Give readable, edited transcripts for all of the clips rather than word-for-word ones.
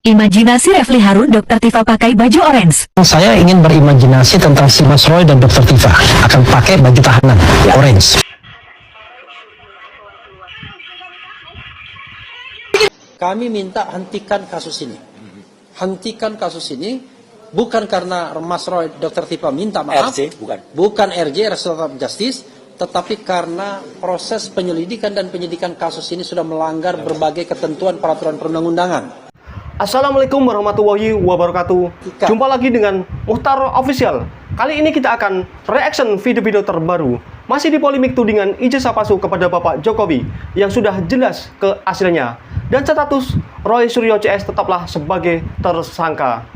Imajinasi Refli Harun, Dr. Tifa pakai baju orange. Saya ingin berimajinasi tentang si Mas Roy dan Dr. Tifa akan pakai baju tahanan orange. Kami minta hentikan kasus ini. Hentikan kasus ini bukan karena Mas Roy, Dr. Tifa minta maaf. RJ, bukan RJ, Restoratif Justice, tetapi karena proses penyelidikan dan penyidikan kasus ini sudah melanggar berbagai ketentuan peraturan perundang-undangan. Assalamualaikum warahmatullahi wabarakatuh. Jumpa lagi dengan Muhtar Official. Kali ini kita akan reaction video-video terbaru. Masih di polemik tudingan ijazah palsu kepada Bapak Jokowi yang sudah jelas keasliannya. Dan status Roy Suryo CS tetaplah sebagai tersangka.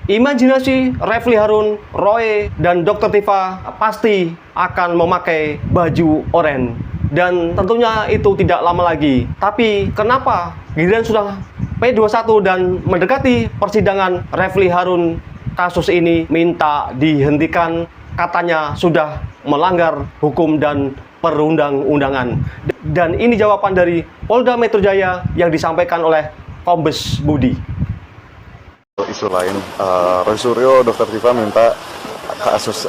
Imajinasi Refli Harun, Roy, dan Dr. Tifa pasti akan memakai baju oranye. Dan tentunya itu tidak lama lagi. Tapi kenapa giliran sudah P21 dan mendekati persidangan, Refli Harun kasus ini minta dihentikan, katanya sudah melanggar hukum dan perundang-undangan. Dan ini jawaban dari Polda Metro Jaya yang disampaikan oleh Kombes Budi. Isu lain, Roy Suryo, Dr. Tifa minta kasus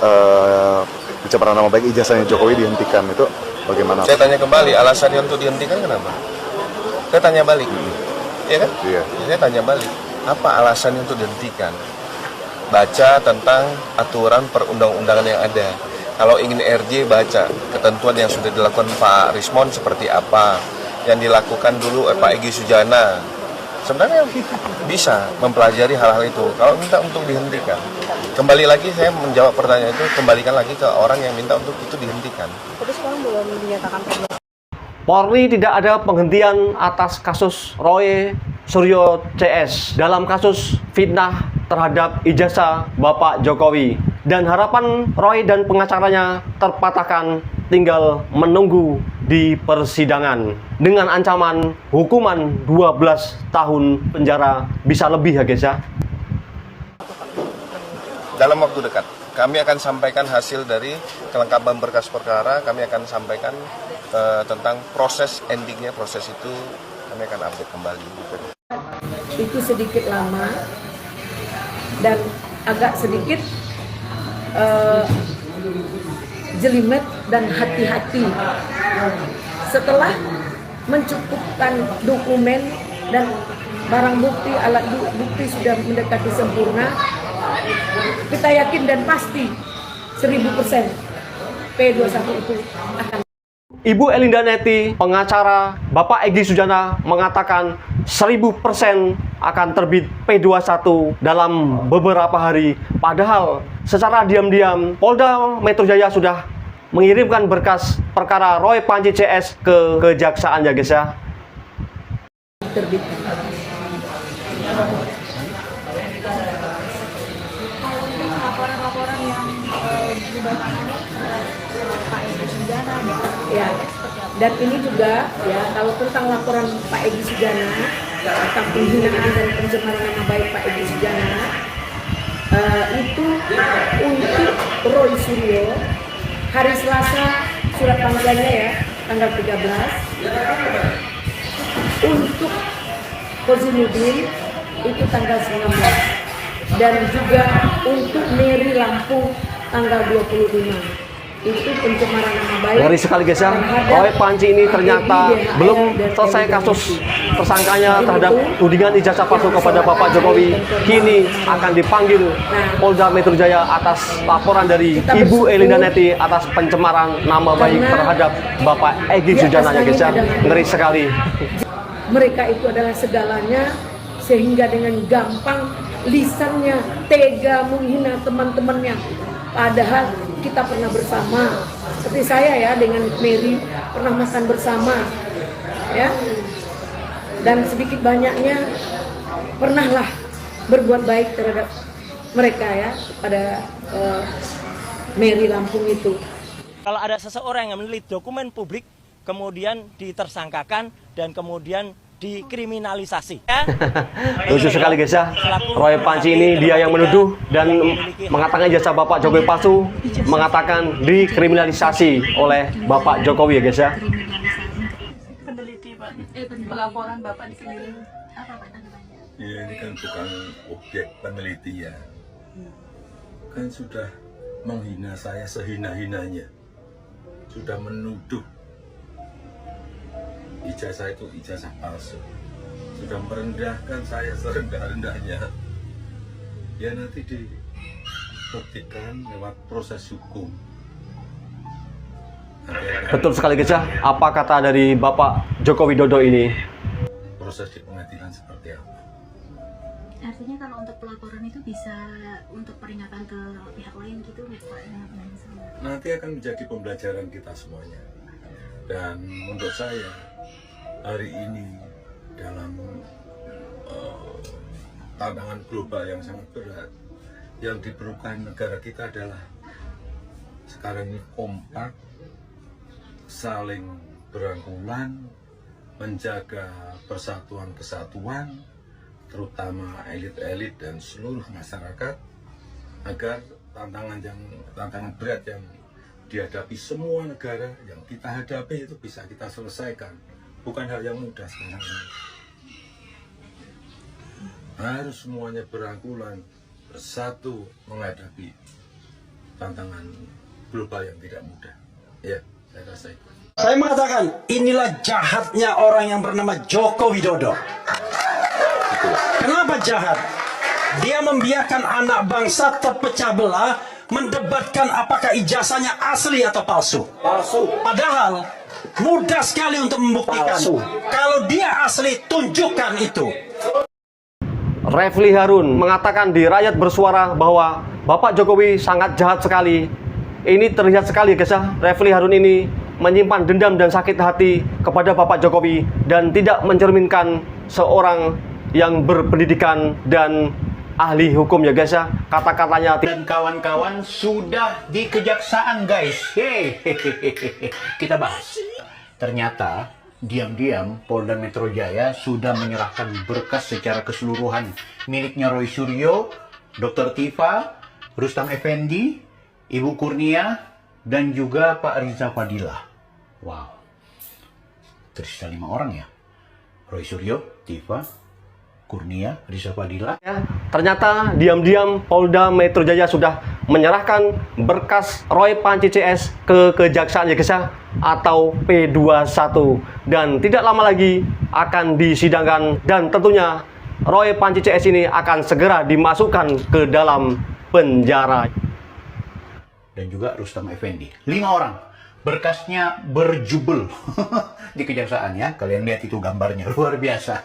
pencemaran nama baik ijazahnya Jokowi dihentikan. Itu bagaimana? Saya tanya kembali, alasannya untuk dihentikan kenapa? Saya tanya balik. Iya kan? Iya. Saya tanya balik, apa alasannya untuk dihentikan? Baca tentang aturan perundang-undangan yang ada. Kalau ingin RJ, baca ketentuan yang sudah dilakukan Pak Rismon seperti apa, yang dilakukan dulu Pak Egy Sujana. Sebenarnya bisa mempelajari hal-hal itu. Kalau minta untuk dihentikan, kembali lagi saya menjawab pertanyaan itu, kembalikan lagi ke orang yang minta untuk itu dihentikan. Tapi sekarang belum dinyatakan problem. Polri tidak ada penghentian atas kasus Roy Suryo CS dalam kasus fitnah terhadap ijazah Bapak Jokowi. Dan harapan Roy dan pengacaranya terpatahkan, tinggal menunggu di persidangan dengan ancaman hukuman 12 tahun penjara, bisa lebih ya guys ya. Dalam waktu dekat, kami akan sampaikan hasil dari kelengkapan berkas perkara, kami akan sampaikan tentang proses endingnya, proses itu kami akan update kembali. Itu sedikit lama dan agak sedikit jelimet dan hati-hati. Setelah mencukupkan dokumen dan barang bukti, alat bukti sudah mendekati sempurna, kita yakin dan pasti 1000% P21 itu akan. Ibu Elinda Neti, pengacara Bapak Egy Sujana, mengatakan 1000% akan terbit P21 dalam beberapa hari. Padahal secara diam-diam Polda Metro Jaya sudah mengirimkan berkas perkara Roy Panji CS ke kejaksaan ya guys ya. Terbitkan. Laporan-laporan yang dibacakan Pak Egy Sujana ya. Dan ini juga ya, kalau tentang laporan Pak Egy Sujana tentang penghinaan dan pencemaran nama baik Pak Egy Sujana, itu untuk Roy Suryo hari Selasa surat panggilannya ya, tanggal 13. Untuk Kozinudin itu tanggal 19. Dan juga untuk Mary Lampung tanggal 25. Itu pencemaran nama baik. Ngeri sekali guys ya, Roy Panji ini ternyata belum selesai kasus tersangkanya terhadap tudingan ijazah palsu kepada Bapak Jokowi. Kini akan dipanggil Polda Metro Jaya atas laporan dari Ibu Elinda Neti atas pencemaran nama baik terhadap Bapak Egy Sujana ya guys ya. Ngeri sekali. Mereka itu adalah segalanya, sehingga dengan gampang lisannya tega menghina teman-temannya. Padahal kita pernah bersama, seperti saya ya dengan Mary pernah makan bersama, ya. Dan sedikit banyaknya pernahlah berbuat baik terhadap mereka ya, pada Mary Lampung itu. Kalau ada seseorang yang menelit dokumen publik, kemudian ditersangkakan dan kemudian dikriminalisasi. Lucu sekali guys ya, Roy Panji ini dia yang menuduh dan mengatakan jasa Bapak Jokowi palsu, mengatakan dikriminalisasi oleh Bapak Jokowi ya guys ya. Peneliti Pak, pelaporan Bapak di sini apa Pak? Ya, ini kan bukan objek penelitian. Kan sudah menghina saya sehina-hinanya. Sudah menuduh ijazah itu ijazah palsu. Sudah merendahkan saya serendah-rendahnya. Ya nanti dibuktikan lewat proses hukum. Betul sekali Gesa, apa kata dari Bapak Joko Widodo ini? Proses di pengadilan seperti apa? Artinya kalau untuk pelaporan itu bisa untuk peringatan ke pihak lain gitu Pak? Nanti akan menjadi pembelajaran kita semuanya. Dan menurut saya hari ini dalam tantangan global yang sangat berat, yang diperlukan negara kita adalah sekarang ini kompak, saling berangkulan, menjaga persatuan kesatuan, terutama elit-elit dan seluruh masyarakat, agar tantangan berat yang dihadapi semua negara yang kita hadapi itu bisa kita selesaikan. Bukan hal yang mudah sekarang ini. Harus semuanya berangkulan, bersatu menghadapi tantangan global yang tidak mudah. Ya, saya rasa itu. Saya mengatakan inilah jahatnya orang yang bernama Joko Widodo. Kenapa jahat? Dia membiarkan anak bangsa terpecah belah, mendebatkan apakah ijazahnya asli atau palsu. Palsu. Padahal mudah sekali untuk membuktikan. Palsu. Kalau dia asli, tunjukkan itu. Refli Harun mengatakan di Rakyat Bersuara bahwa Bapak Jokowi sangat jahat sekali. Ini terlihat sekali guys ya, Refli Harun ini menyimpan dendam dan sakit hati kepada Bapak Jokowi dan tidak mencerminkan seorang yang berpendidikan dan ahli hukum ya guys ya. Kata-katanya dan kawan-kawan sudah di kejaksaan guys. Hehehe. Kita bahas. Ternyata diam-diam Polda Metro Jaya sudah menyerahkan berkas secara keseluruhan miliknya Roy Suryo, Dr. Tifa, Rustam Effendi, Ibu Kurnia, dan juga Pak Riza Fadilah. Wow, tersisa 5 orang ya. Roy Suryo, Tifa, Kurnia, Riza Fadilah. Ternyata diam-diam Polda Metro Jaya sudah menyerahkan berkas Roy Panci CS ke Kejaksaan ya guys ya, atau P21, dan tidak lama lagi akan disidangkan dan tentunya Roy Panci CS ini akan segera dimasukkan ke dalam penjara. Dan juga Rustam Effendi. 5 orang. Berkasnya berjubel di kejaksaan ya. Kalian lihat itu gambarnya, luar biasa.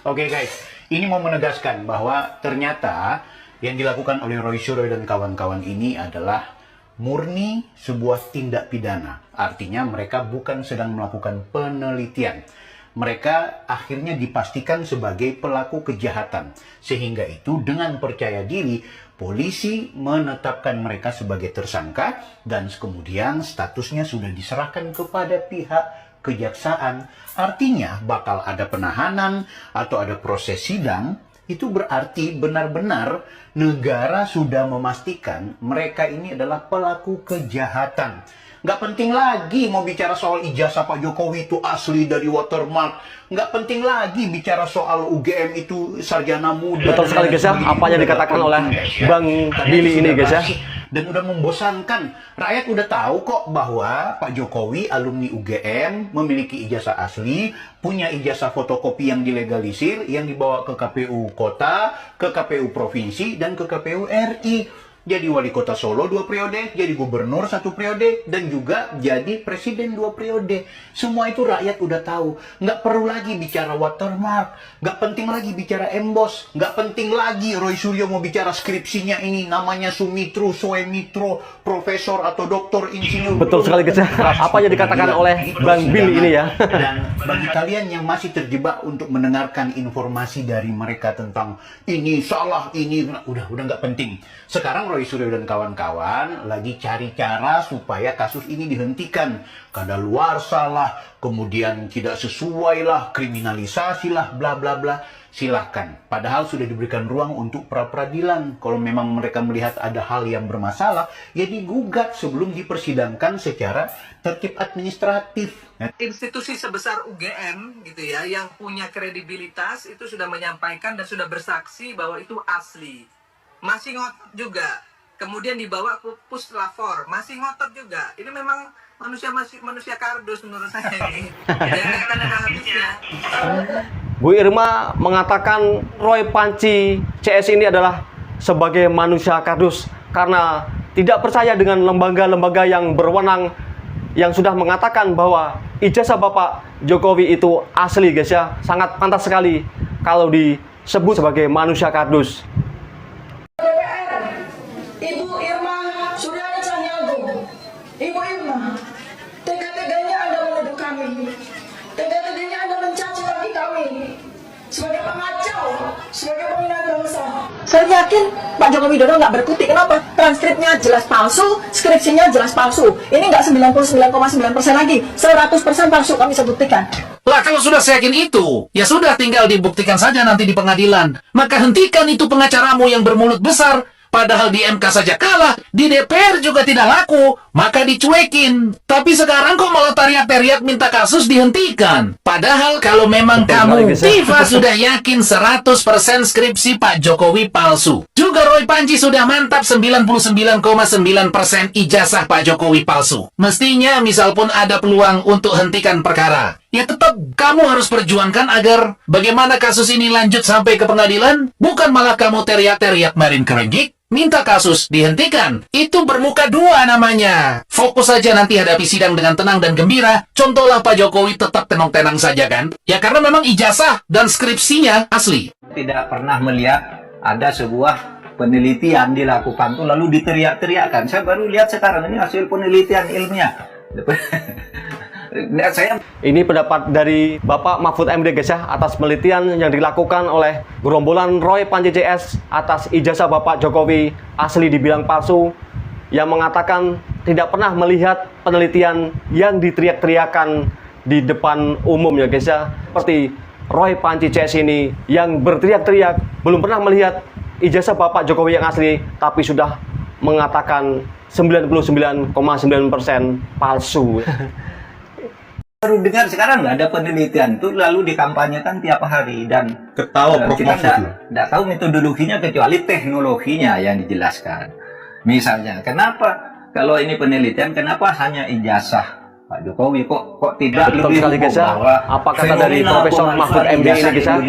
Oke guys, ini mau menegaskan bahwa ternyata yang dilakukan oleh Roy Suryo dan kawan-kawan ini adalah murni sebuah tindak pidana. Artinya mereka bukan sedang melakukan penelitian. Mereka akhirnya dipastikan sebagai pelaku kejahatan. Sehingga itu dengan percaya diri, polisi menetapkan mereka sebagai tersangka dan kemudian statusnya sudah diserahkan kepada pihak kejaksaan. Artinya bakal ada penahanan atau ada proses sidang. Itu berarti benar-benar negara sudah memastikan mereka ini adalah pelaku kejahatan. Nggak penting lagi mau bicara soal ijazah Pak Jokowi itu asli dari watermark. Nggak penting lagi bicara soal UGM itu sarjana muda. Betul sekali guys ya, apa yang dikatakan oleh Bang Billy ini guys ya. Dan udah membosankan. Rakyat udah tahu kok bahwa Pak Jokowi alumni UGM, memiliki ijazah asli, punya ijazah fotokopi yang dilegalisir, yang dibawa ke KPU kota, ke KPU provinsi, dan ke KPU RI. Jadi wali kota Solo 2 periode, jadi gubernur 1 periode, dan juga jadi presiden 2 periode. Semua itu rakyat udah tahu. Nggak perlu lagi bicara watermark, nggak penting lagi bicara emboss, nggak penting lagi Roy Suryo mau bicara skripsinya ini namanya Sumitro, Soemitro, profesor atau doktor insinyur. Betul sekali guys ya, apa yang dikatakan oleh Bang Billy ini ya. Dan bagi kalian yang masih terjebak untuk mendengarkan informasi dari mereka tentang ini salah, ini udah nggak penting. Sekarang Roy Suryo dan kawan-kawan lagi cari cara supaya kasus ini dihentikan. Kadaluarsa lah, kemudian tidak sesuai lah, kriminalisasi lah, bla bla bla. Silahkan. Padahal sudah diberikan ruang untuk pra-peradilan. Kalau memang mereka melihat ada hal yang bermasalah, ya digugat sebelum dipersidangkan secara tertib administratif. Institusi sebesar UGM gitu ya, yang punya kredibilitas itu sudah menyampaikan dan sudah bersaksi bahwa itu asli. Masih ngotot juga. Kemudian dibawa ke puslapor, masih ngotot juga. Ini memang manusia kardus menurut saya ini. Ya, kan ada habisnya. Bu Irma mengatakan Roy Panci CS ini adalah sebagai manusia kardus karena tidak percaya dengan lembaga-lembaga yang berwenang yang sudah mengatakan bahwa ijazah Bapak Jokowi itu asli, guys ya. Sangat pantas sekali kalau disebut sebagai manusia kardus. Ibu Irma Suryani Cahyagung, Ibu Irma, tega-teganya Anda menuduh kami, tega-teganya Anda mencaci maki kami sebagai pengacau, sebagai penghinaan bangsa. Saya yakin Pak Joko Widodo nggak berkutik. Kenapa? Transkripnya jelas palsu, skripsinya jelas palsu. Ini nggak 99,9% lagi, 100% palsu, kami bisa buktikan. Lah kalau sudah seyakin itu, ya sudah tinggal dibuktikan saja nanti di pengadilan. Maka hentikan itu pengacaramu yang bermulut besar. Padahal di MK saja kalah, di DPR juga tidak laku, maka dicuekin. Tapi sekarang kok malah teriak-teriak minta kasus dihentikan. Padahal kalau memang kamu, Tifa sudah yakin 100% skripsi Pak Jokowi palsu. Juga Roy Panci sudah mantap 99,9% ijazah Pak Jokowi palsu. Mestinya misal pun ada peluang untuk hentikan perkara, ya tetap kamu harus perjuangkan agar bagaimana kasus ini lanjut sampai ke pengadilan, bukan malah kamu teriak-teriak marin kerenggik. Minta kasus dihentikan. Itu bermuka dua namanya. Fokus saja nanti hadapi sidang dengan tenang dan gembira. Contohlah Pak Jokowi tetap tenang-tenang saja kan? Ya karena memang ijazah dan skripsinya asli. Tidak pernah melihat ada sebuah penelitian dilakukan tuh lalu diteriak-teriakkan. Saya baru lihat sekarang ini hasil penelitian ilmiah. Ini pendapat dari Bapak Mahfud MD, guys ya, atas penelitian yang dilakukan oleh gerombolan Roy Panci CS atas ijazah Bapak Jokowi asli dibilang palsu, yang mengatakan tidak pernah melihat penelitian yang diteriak-teriakan di depan umum, ya guys ya. Seperti Roy Panci CS ini yang berteriak-teriak belum pernah melihat ijazah Bapak Jokowi yang asli, tapi sudah mengatakan 99,9% palsu. Baru dengar sekarang nggak ada penelitian itu lalu dikampanyekan tiap hari dan ketawa kita nggak tahu metodologinya kecuali teknologinya yang dijelaskan. Misalnya, kenapa kalau ini penelitian kenapa hanya ijazah Pak Jokowi kok tidak lebih bahwa apa kata dari Profesor Mahfud MD ini, guys ya?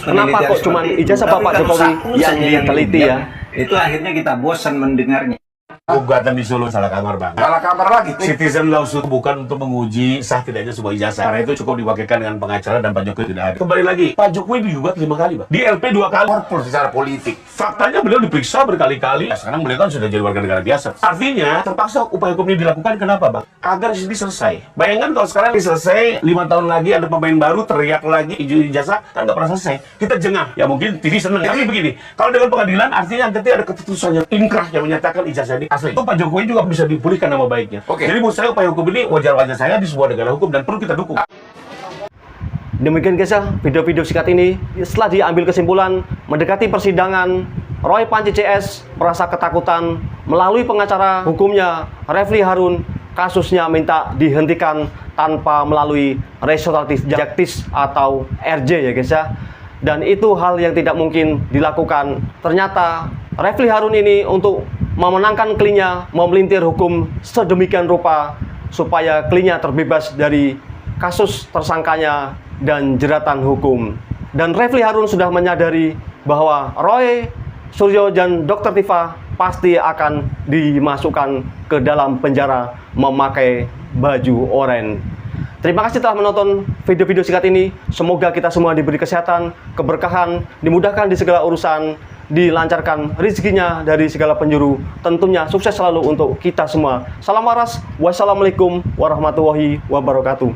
Kenapa kok cuma ijazah Bapak Jokowi yang diteliti ya? Itu akhirnya kita bosan mendengarnya. Gugatan di Solo salah kamar, Bang. Salah kamar lagi. Citizen lawsuit bukan untuk menguji sah tidaknya sebuah ijazah. Karena itu cukup diwakilkan dengan pengacara dan Pak Jokowi tidak ada. Kembali lagi, Pak Jokowi digugat 5 kali, Bang. Di LP 2 kali. Korpor secara politik. Faktanya beliau diperiksa berkali-kali. Sekarang beliau kan sudah jadi warga negara biasa. Artinya, terpaksa upaya hukum ini dilakukan. Kenapa, Bang? Agar ini selesai. Bayangkan kalau sekarang ini selesai, 5 tahun lagi ada pemain baru teriak lagi ijazah, kan nggak pernah selesai. Kita jengah. Ya mungkin TV seneng. Tapi begini, kalau dengan pengadilan artinya nanti ada keputusannya inkrah yang menyatakan ijazah ini asli. Itu Pak Jokowi juga bisa dipulihkan nama baiknya. Jadi menurut saya upaya hukum ini wajar-wajar saya di sebuah negara hukum dan perlu kita dukung. Demikian guys ya, video-video singkat ini. Setelah diambil kesimpulan, mendekati persidangan, Roy Panci CS merasa ketakutan. Melalui pengacara hukumnya, Refli Harun, kasusnya minta dihentikan tanpa melalui restoratif justice atau RJ ya guys ya. Dan itu hal yang tidak mungkin dilakukan. Ternyata Refli Harun ini untuk memenangkan kliennya memelintir hukum sedemikian rupa supaya kliennya terbebas dari kasus tersangkanya dan jeratan hukum. Dan Refli Harun sudah menyadari bahwa Roy Suryo dan Dr. Tifa pasti akan dimasukkan ke dalam penjara memakai baju oranye. Terima kasih telah menonton video-video singkat ini. Semoga kita semua diberi kesehatan, keberkahan, dimudahkan di segala urusan, dilancarkan rezekinya dari segala penjuru. Tentunya sukses selalu untuk kita semua. Salam waras. Wassalamualaikum warahmatullahi wabarakatuh.